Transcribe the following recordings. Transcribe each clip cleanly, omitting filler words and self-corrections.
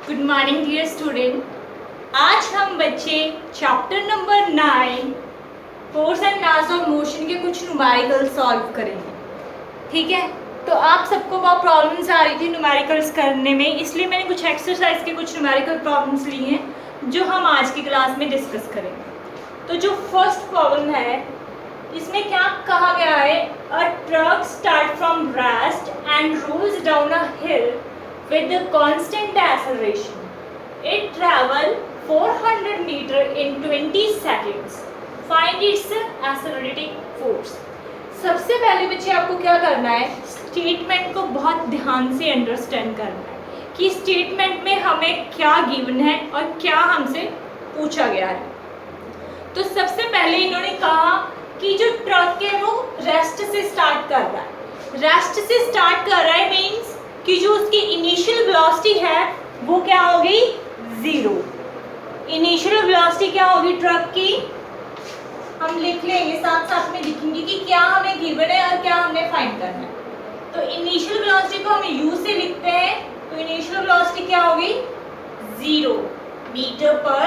Good morning dear student. आज हम बच्चे chapter number 9 force and mass of motion के कुछ न्यूमेरिकल सॉल्व करेंगे। ठीक है, तो आप सबको बहुत प्रॉब्लम्स आ रही थी न्यूमेरिकल्स करने में, इसलिए मैंने कुछ एक्सरसाइज के कुछ न्यूमेरिकल प्रॉब्लम्स लिए हैं जो हम आज की क्लास में डिस्कस करेंगे। तो जो फर्स्ट प्रॉब्लम है इसमें क्या कहा गया है, a truck start from rest and rolls down a hill with the constant acceleration. It travel 400 meter in 20 seconds. Find its accelerating force. सबसे पहले बच्चे आपको क्या करना है, स्टेटमेंट को बहुत ध्यान से अंडरस्टैंड करना है कि स्टेटमेंट में हमें क्या गिवन है और क्या हमसे पूछा गया है। तो सबसे पहले इन्होंने कहा कि जो ट्रक है वो रेस्ट से स्टार्ट कर रहा है। रेस्ट से स्टार्ट कर रहा है मीन्स कि जो उसकी इनिशियल वेलोसिटी है वो क्या होगी, जीरो। इनिशियल वेलोसिटी क्या होगी ट्रक की, हम लिख लेंगे, साथ साथ में लिखेंगे कि क्या हमें गिवन है और क्या हमने फाइंड करना है। तो इनिशियल वेलोसिटी को हम यू से लिखते हैं, तो इनिशियल वेलोसिटी क्या होगी, 0 मीटर पर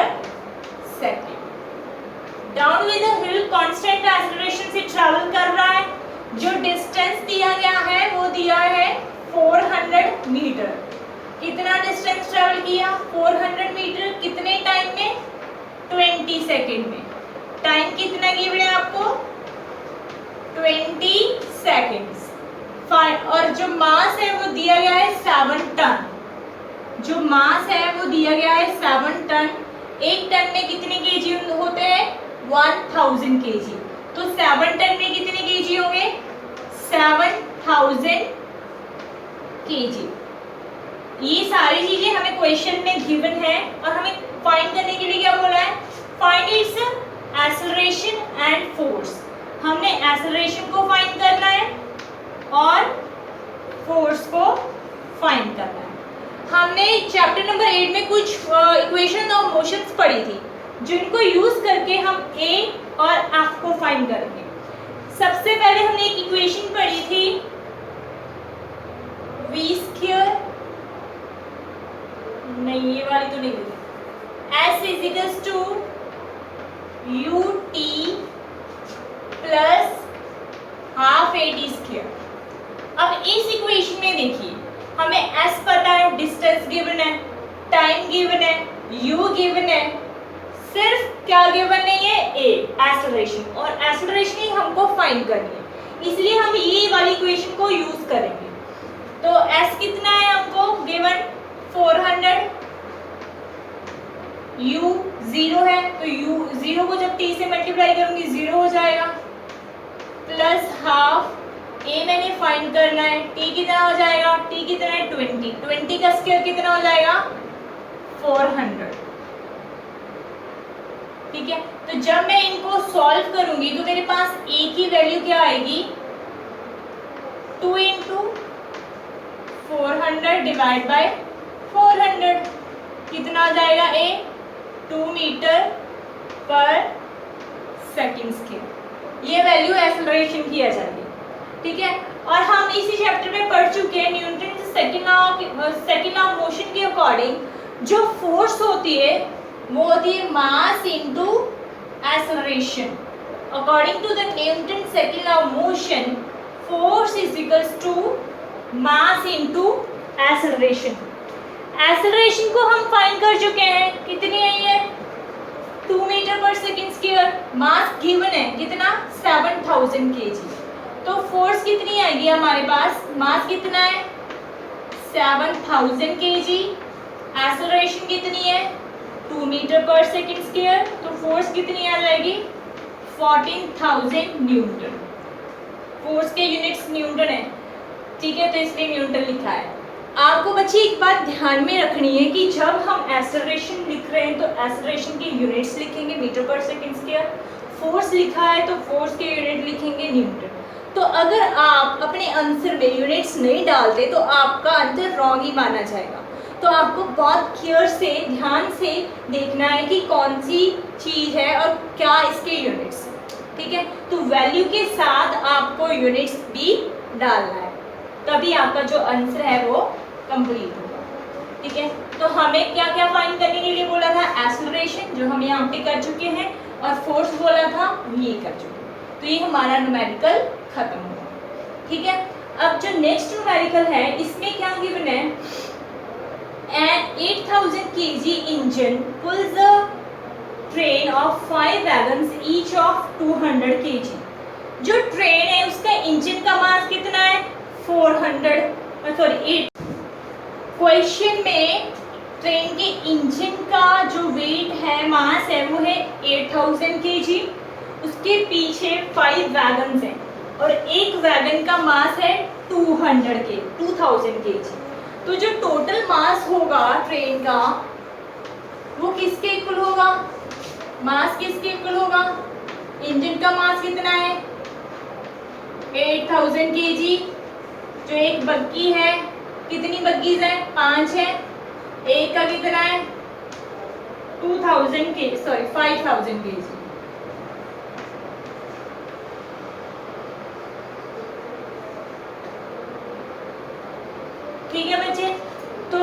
second. Down with the hill constant acceleration से ट्रैवल कर रहा है। जो डिस्टेंस दिया गया है वो दिया है 400 मीटर। कितना डिस्टेंस ट्रेवल किया, 400 मीटर, कितने टाइम में, 20 सेकेंड में। टाइम कितना गिवन है आपको, 20 सेकेंड्स। और जो मास है वो दिया गया है 7 टन। जो मास है वो दिया गया है 7 टन। एक टन में कितने केजी होते हैं, 1000 केजी। तो 7 टन में कितने केजी होंगे, 7000 केजी। ये सारी चीजें हमें क्वेश्चन में गिवन है और हमें फाइंड करने के लिए क्या बोला है, find its acceleration and force. हमने एक्सेलरेशन को फाइंड करना है और फोर्स को फाइंड करना है। हमने चैप्टर नंबर 8 में कुछ इक्वेशन ऑफ मोशंस पढ़ी थी जिनको यूज करके हम ए और एफ को फाइंड करेंगे। सबसे पहले हमने एक इक्वेशन पढ़ी थी, v स्क्वायर, नहीं ये वाली तो नहीं लिखी, s equals to u t plus half a t square. अब इस इक्वेशन में देखिए हमें s पता है, डिस्टेंस गिवन है, टाइम गिवन है, u गिवन है, सिर्फ क्या गिवन नहीं है, a एक्सेलरेशन, और एक्सेलरेशन ही हमको फाइंड करनी है, इसलिए हम ये वाली इक्वेशन को यूज करेंगे। तो s कितना है हमको गिवन, 400, u 0 है, तो u 0 को जब t से मल्टीप्लाई करूंगी 0 हो जाएगा, प्लस हाफ a मैंने फाइंड करना है, t कितना हो जाएगा, t कितना है 20, 20 का स्क्वायर कितना हो जाएगा 400। ठीक है, तो जब मैं इनको सॉल्व करूंगी तो मेरे पास a की वैल्यू क्या आएगी, 2 इंटू 400 डिवाइड बाय 400, कितना आ जाएगा a, 2 मीटर पर सेकेंड स्क्वायर। ये वैल्यू एक्सेलरेशन की आ जाएगी। ठीक है, और हम इसी चैप्टर में पढ़ चुके हैं Newton second law of motion के अकॉर्डिंग जो फोर्स होती है वो होती है mass into acceleration. According to the Newton second law of motion, force is equals to mass into acceleration. Acceleration को हम फाइंड कर चुके हैं, कितनी है ये, 2 मीटर पर सेकेंड स्क्वायर। मास गिवन है कितना, 7000 केजी। तो फोर्स कितनी आएगी हमारे पास, मास कितना है 7000 केजी, एक्सेलरेशन कितनी है 2 मीटर पर सेकेंड स्क्वायर, तो फोर्स कितनी आ जाएगी 14000 न्यूटन। फोर्स के यूनिट्स न्यूटन है, ठीक है, तो इसलिए न्यूटन लिखा है। आपको बच्चे एक बात ध्यान में रखनी है कि जब हम एक्सेलरेशन लिख रहे हैं तो एक्सेलरेशन के यूनिट्स लिखेंगे मीटर पर सेकेंड स्क्वायर, फोर्स लिखा है तो फोर्स के यूनिट लिखेंगे न्यूटन। तो अगर आप अपने आंसर में यूनिट्स नहीं डालते तो आपका आंसर रॉन्ग ही माना जाएगा। तो आपको बहुत केयर से, ध्यान से देखना है कि कौन सी चीज़ है और क्या इसके यूनिट्स। ठीक है, तो वैल्यू के साथ आपको यूनिट्स भी डालना है, तभी आपका जो आंसर है वो कंप्लीट होगा। ठीक है, तो हमें क्या क्या फाइंड करने के लिए बोला था? एक्सेलरेशन जो हम यहाँ पे कर चुके हैं, और फोर्स बोला था ये कर चुके हैं। तो ये हमारा न्यूमेरिकल खत्म हुआ। ठीक है, अब जो नेक्स्ट न्यूमेरिकल है इसमें क्या गिवन है? An 8000 kg engine pulls a train of 5 wagons each of 200 kg। जो ट्रेन है उसका इंजन का मास कितना है? 8। क्वेश्चन में ट्रेन के इंजन का जो वेट है, मास है, वो है 8000 kg। उसके पीछे 5 वैगन्स हैं और एक वैगन का मास है 2000 kg। तो जो टोटल मास होगा ट्रेन का वो किसके इक्वल होगा? मास किसके इक्वल होगा? इंजन का मास कितना है? 8000 kg। जो एक बग्गी है, कितनी बग्गीज है? 5 है। एक का कितना है? 5000 kg। ठीक है बच्चे, तो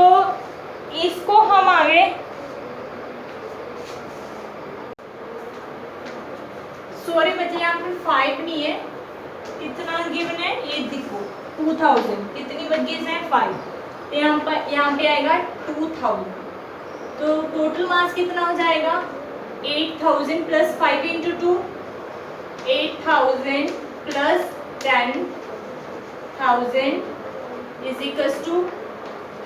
इसको हम आगे सॉरी बच्चे यहाँ पे 5 नहीं है, कितना गिवन है ये देखो 2000। कितनी बग्गीज है? 5। यहाँ पे आएगा 2000। तो टोटल मास कितना हो जाएगा? 8000 plus 5 into 2, 8000 plus 10,000 is equals to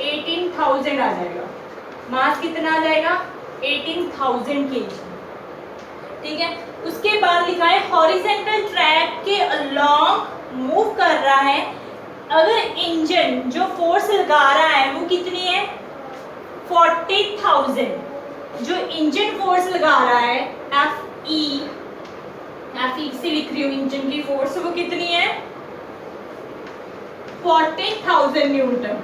18,000 आ जाएगा। मास कितना आ जाएगा? 18,000 kg। ठीक है, उसके बाद लिखा है हॉरिजेंटल ट्रैक के अलोंग मूव कर रहा है। अगर इंजन जो फोर्स लगा रहा है वो कितनी है? 40,000। जो इंजन फोर्स लगा रहा है Fe से लिख रही हूँ इंजन की फोर्स, वो कितनी है? 40,000 न्यूटन।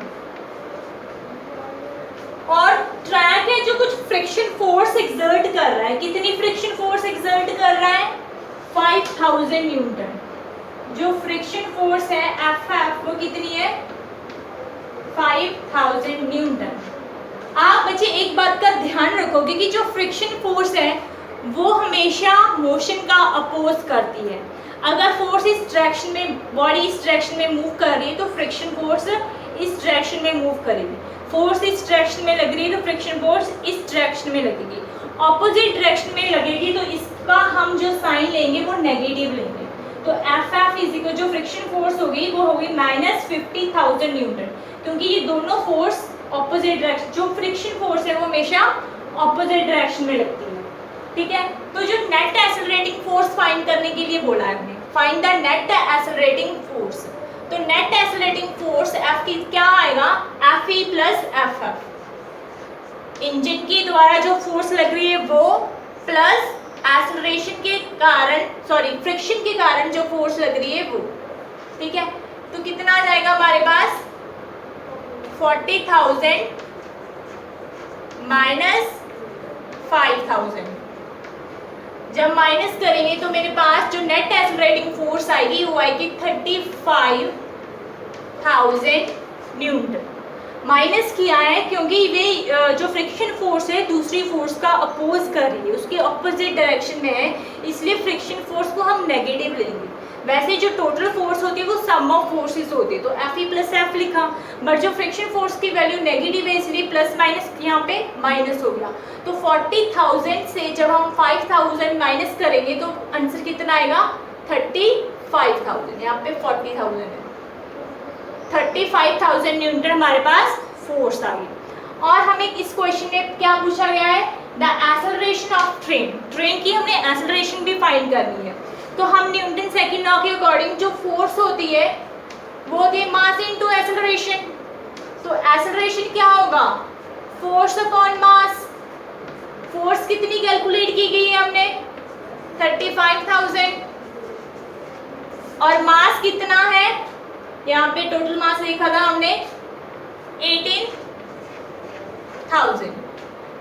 और ट्रैक है जो कुछ फ्रिक्शन फोर्स एक्सर्ट कर रहा है। कितनी फ्रिक्शन फोर्स एक्सर्ट कर रहा है? 5000 न्यूटन। जो फ्रिक्शन फोर्स है Ff वो कितनी है? 5000 न्यूटन। आप बच्चे एक बात का ध्यान रखोगे कि जो फ्रिक्शन फोर्स है वो हमेशा मोशन का अपोज करती है। अगर फोर्स इस डायरेक्शन में, बॉडी इस डायरेक्शन में मूव कर रही है तो फ्रिक्शन फोर्स इस डायरेक्शन में मूव करेगी। फोर्स इस डायरेक्शन में लग रही है तो फ्रिक्शन फोर्स इस डायरेक्शन में लगेगी। ऑपोजिट डायरेक्शन में लगेगी तो इसका हम जो साइन लेंगे वो नेगेटिव लेंगे। तो Ff इक्वल जो फ्रिक्शन फोर्स होगी वो होगी -50,000 न्यूटन, क्योंकि ये दोनों फोर्स ऑपोजिट डायरेक्शन, जो फ्रिक्शन फोर्स है वो हमेशा ऑपोजिट डायरेक्शन में लगती है। ठीक है, तो जो नेट एक्सेलरेटिंग फोर्स फाइंड करने के लिए बोला है हमने, find the net accelerating force. तो नेट एक्सेलरेटिंग फोर्स F की क्या आएगा? Fe plus Ff। इंजन के द्वारा जो फोर्स लग रही है वो प्लस एक्सेलरेशन के कारण, सॉरी फ्रिक्शन के कारण जो फोर्स लग रही है वो। ठीक है, तो कितना आ जाएगा हमारे पास? 40,000 माइनस 5,000। जब माइनस करेंगे तो मेरे पास जो नेट एक्सेलरेटिंग फोर्स आएगी वो आएगी 35,000 न्यूटन। माइनस किया है क्योंकि ये जो फ्रिक्शन फोर्स है दूसरी फोर्स का अपोज कर रही है, उसके ऑपोजिट डायरेक्शन में है, इसलिए फ्रिक्शन फोर्स को हम नेगेटिव लेंगे। वैसे जो टोटल फोर्स होती है वो सम ऑफ फोर्सेस होती है, तो Fe प्लस F लिखा, बट जो फ्रिक्शन फोर्स की वैल्यू नेगेटिव है इसलिए प्लस माइनस यहाँ पे माइनस हो गया। तो 40,000 से जब हम 5,000 माइनस करेंगे तो आंसर कितना आएगा? 35,000। यहाँ पे 40,000 है, 35,000 न्यूटन हमारे पास फोर्स आ गई। और हमें इस क्वेश्चन में क्या पूछा गया है? The acceleration of train. Train की हमने एक्सेलरेशन भी फाइंड करनी है, तो हम न्यूटन सेकंड लॉ के अकॉर्डिंग जो फोर्स होती है वो होती है मास इनटू एक्सेलरेशन। तो एक्सेलरेशन क्या होगा? Force upon mass. फोर्स कितनी कैलकुलेट की गई है हमने? 35,000। और मास कितना है? यहाँ पे टोटल मास लिखा था हमने 18,000।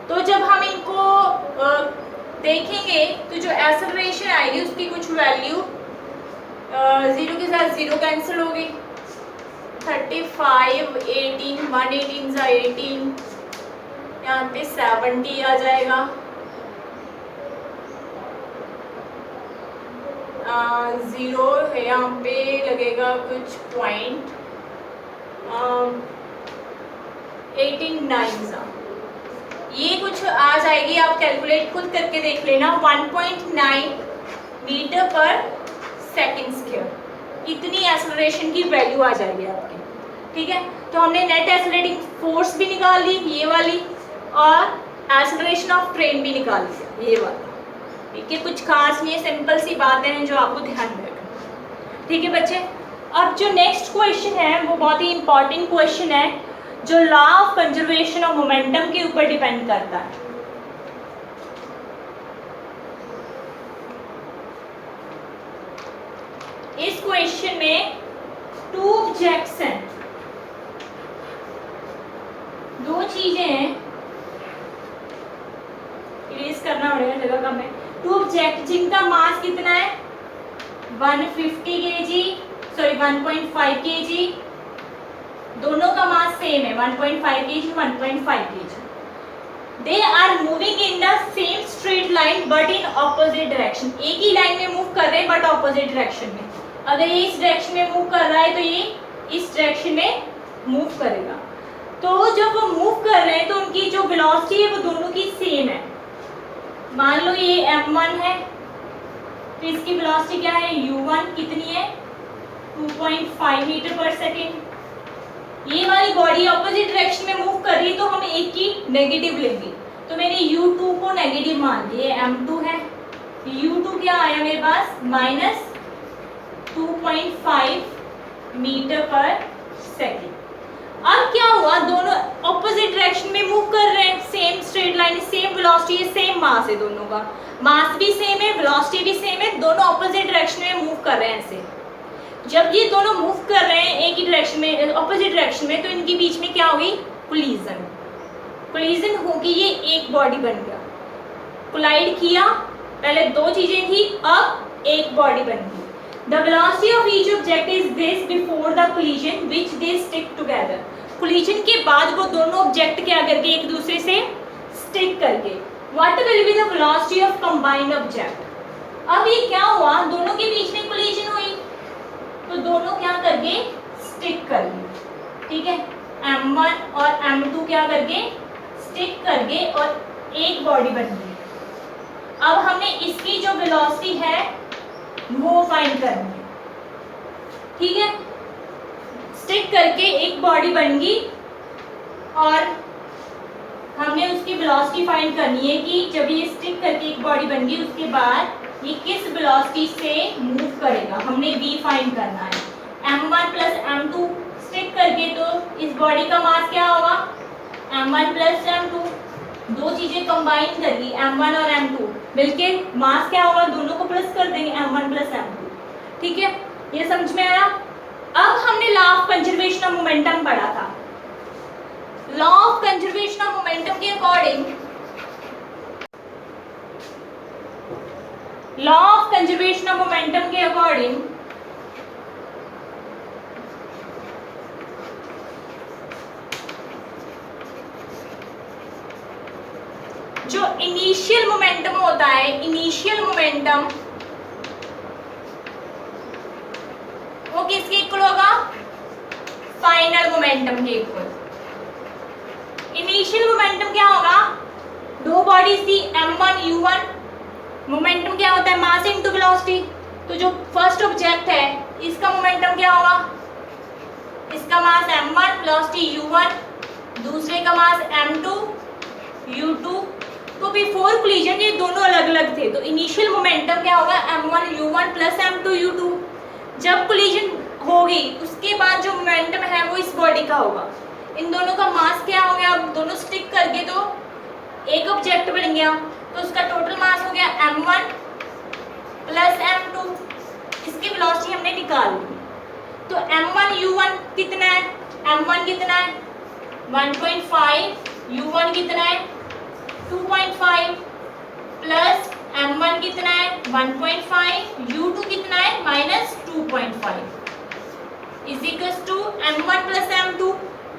तो जब हम इनको देखेंगे तो जो एक्सेलरेशन आएगी उसकी कुछ वैल्यू 0 के साथ 0 कैंसिल होगी। 35, 18, 118 सा 18, यहाँ पे 70 आ जाएगा, 0 है यहाँ पे लगेगा कुछ पॉइंट 89 ये कुछ आ जाएगी। आप कैलकुलेट खुद करके देख लेना। 1.9 मीटर पर सेकेंड स्क्वायर इतनी एक्सेलरेशन की वैल्यू आ जाएगी आपकी। ठीक है, तो हमने नेट एक्सेलरेटिंग फोर्स भी निकाल ली ये वाली, और एक्सेलरेशन ऑफ ट्रेन भी निकाल लिया ये वाला। ठीक है, कुछ खास नहीं है, सिंपल सी बातें हैं जो आपको ध्यान में रखना। ठीक है बच्चे, अब जो नेक्स्ट क्वेश्चन है वो बहुत ही इंपॉर्टेंट क्वेश्चन है जो law of conservation of momentum के ऊपर डिपेंड करता है। इस क्वेश्चन में टू ऑब्जेक्ट्स हैं, दो चीजें हैं, इरेज करना पड़ेगा जगह कम है। टू ऑब्जेक्ट जिनका मास कितना है 150 kg, सॉरी 1.5 kg, दोनों का मास सेम है 1.5 kg 1.5 kg। They are moving in the same straight line but in opposite direction. एक ही लाइन में मूव कर रहे हैं बट ऑपोजिट डायरेक्शन में। अगर ये इस डायरेक्शन में मूव कर रहा है तो ये इस डायरेक्शन में मूव करेगा। तो जब वो मूव कर रहे हैं तो उनकी जो वेलोसिटी है वो दोनों की सेम है। मान लो ये m1 है तो इसकी वेलोसिटी क्या है u1 कितनी है 2.5 मीटर पर सेकेंड। ये वाली बॉडी ऑपोजिट डायरेक्शन में मूव कर रही है तो हम एक की नेगेटिव लेंगे। तो मैंने u2 को नेगेटिव मान लिया, ये m2 है, u2 क्या आया मेरे पास -2.5 मीटर पर सेकेंड। अब क्या हुआ, दोनों ऑपोजिट डायरेक्शन में मूव कर रहे हैं, same straight line, same velocity है, सेम मास है, दोनों का मास भी सेम है, वेलोसिटी भी सेम है, दोनों ऑपोजिट डायरेक्शन में मूव कर रहे हैं ऐसे। जब ये दोनों मूव कर रहे हैं एक ही डायरेक्शन में, ऑपोजिट डायरेक्शन में, तो इनके बीच में क्या हुई कोलिजन। कोलिजन होगी, ये एक बॉडी बन गया, कोलाइड किया, पहले दो चीजें थी अब एक बॉडी बन गई। The velocity of each object is this before the collision which they stick together. Collision के बाद वो दोनों ऑब्जेक्ट क्या करके एक दूसरे से स्टिक करके। What will be the velocity of combined object? अब ये क्या हुआ, दोनों के बीच में कोलिजन हुई तो दोनों क्या करके स्टिक कर गए। ठीक है, m1 और m2 क्या करके स्टिक कर गए और एक बॉडी बन गई। अब हमने इसकी जो वेलोसिटी है वो फाइंड करनी है। ठीक है, स्टिक करके एक बॉडी बन गई और हमने उसकी वेलोसिटी फाइंड करनी है कि जब ये स्टिक करके एक बॉडी बन गई उसके बाद ये किस वेलोसिटी से मूव करेगा, हमने v फाइंड करना है। m1 प्लस m2 स्टिक करके तो इस बॉडी का मास क्या होगा m1 प्लस m2, दो चीजें कंबाइन कर ली m1 और m2 मिलके मास क्या होगा, दोनों को प्लस कर देंगे m1 प्लस m2। ठीक है, ये समझ में आया। अब हमने law of conservation of momentum पढ़ा था। Law of conservation of momentum के according, law of conservation of momentum के अकॉर्डिंग जो इनिशियल मोमेंटम होता है, इनिशियल मोमेंटम वो किसके इक्वल होगा, फाइनल मोमेंटम के इक्वल। इनिशियल मोमेंटम क्या होगा, दो बॉडीज थी m1 u1, मोमेंटम क्या होता है मास इनटू वेलोसिटी। तो जो फर्स्ट ऑब्जेक्ट है इसका मोमेंटम क्या होगा, इसका मास m1 वेलोसिटी u1, दूसरे का मास m2 u2। तो बिफोर कोलिजन ये दोनों अलग अलग थे, तो इनिशियल मोमेंटम क्या होगा m1 u1 plus m2 u2। जब कोलिजन होगी उसके बाद जो मोमेंटम है वो इस बॉडी का होगा। इन दोनों का मास क्या हो गया, अब दोनों स्टिक करके तो एक ऑब्जेक्ट बन गया, तो उसका टोटल मास हो गया m1 प्लस m2। इसकी वेलोसिटी हमने निकाल ली। तो m1 u1 कितना है, m1 कितना है 1.5, u1 कितना है 2.5 प्लस m1 कितना है 1.5, u2 कितना है -2.5 is equal to m1 plus m2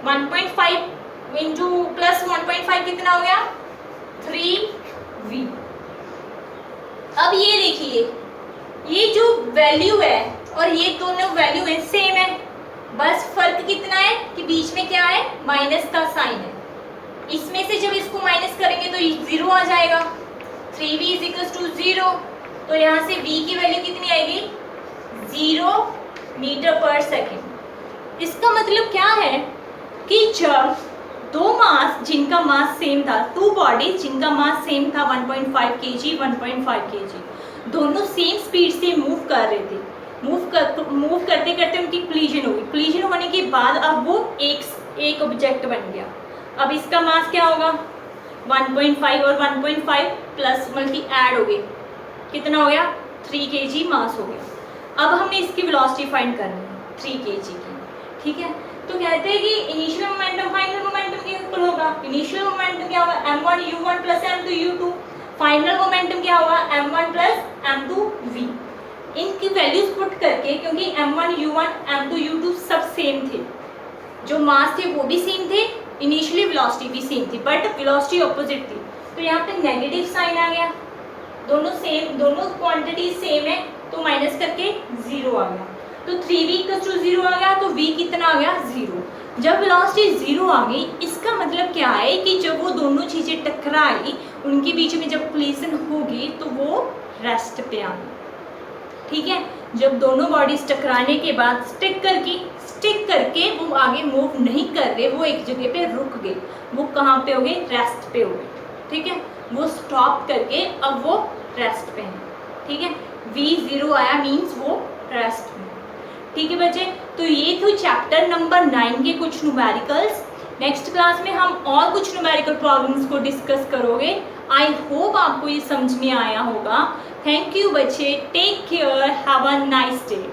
1.5 into plus 1.5 कितना हो गया 3v। अब ये देखिए ये जो वैल्यू है और ये दोनों वैल्यू है सेम है, बस फर्क कितना है कि बीच में क्या है माइनस का साइन है। इसमें से जब इसको माइनस करेंगे तो 0 आ जाएगा, 3v इज इक्वल्स टू 0। तो यहाँ से v की वैल्यू कितनी आएगी 0 मीटर पर सेकेंड। इसका मतलब क्या है कि जब दो मास जिनका मास सेम था, टू बॉडीज जिनका मास सेम था 1.5 kg 1.5 kg, दोनों सेम स्पीड से मूव कर रहे थे, मूव करते करते उनकी कोलिजन हो गई। कोलिजन होने के बाद अब वो एक ऑब्जेक्ट बन गया। अब इसका मास क्या होगा 1.5 और 1.5 प्लस मल्टी ऐड हो गए, कितना हो गया 3 kg मास हो गया। अब हमने इसकी वेलोसिटी फाइंड करनी है 3 kg की, ठीक है। तो कहते हैं कि इनिशियल मोमेंटम फाइनल मोमेंटम के इक्वल होगा। इनिशियल मोमेंटम क्या होगा m1 u1 plus m2 u2, final momentum क्या होगा m1 प्लस m2 v। इनकी वैल्यूज पुट करके, क्योंकि m1 u1 m2 u2 सब सेम थे, जो मास थे वो भी सेम थे, इनिशियली वेलोसिटी भी सेम थी, बट वेलोसिटी ऑपोजिट थी। तो यहाँ पे नेगेटिव साइन आ गया, दोनों सेम, दोनों क्वांटिटी सेम है तो माइनस करके 0 आ गया। तो 3v इक्वल्स टू 0 आ गया, तो v कितना आ गया 0। जब वेलोसिटी 0 आ गई इसका मतलब क्या है कि जब वो दोनों चीज़ें टकराई उनके बीच में जब कोलिजन होगी तो वो रेस्ट पे आ गई, ठीक है। जब दोनों बॉडीज टकराने के बाद स्टिक करके वो आगे मूव नहीं कर रहे, वो एक जगह पे रुक गए। वो कहाँ पे हो गए रेस्ट पे हो गए, ठीक है। वो स्टॉप करके अब वो रेस्ट पे हैं, ठीक है। v0 आया मीन्स वो रेस्ट में, ठीक है बच्चे। तो ये तो चैप्टर नंबर 9 के कुछ न्यूमेरिकल्स। नेक्स्ट क्लास में हम और कुछ न्यूमेरिकल प्रॉब्लम्स को डिस्कस करोगे। आई होप आपको ये समझ में आया होगा। थैंक यू बच्चे, take care, have a nice day.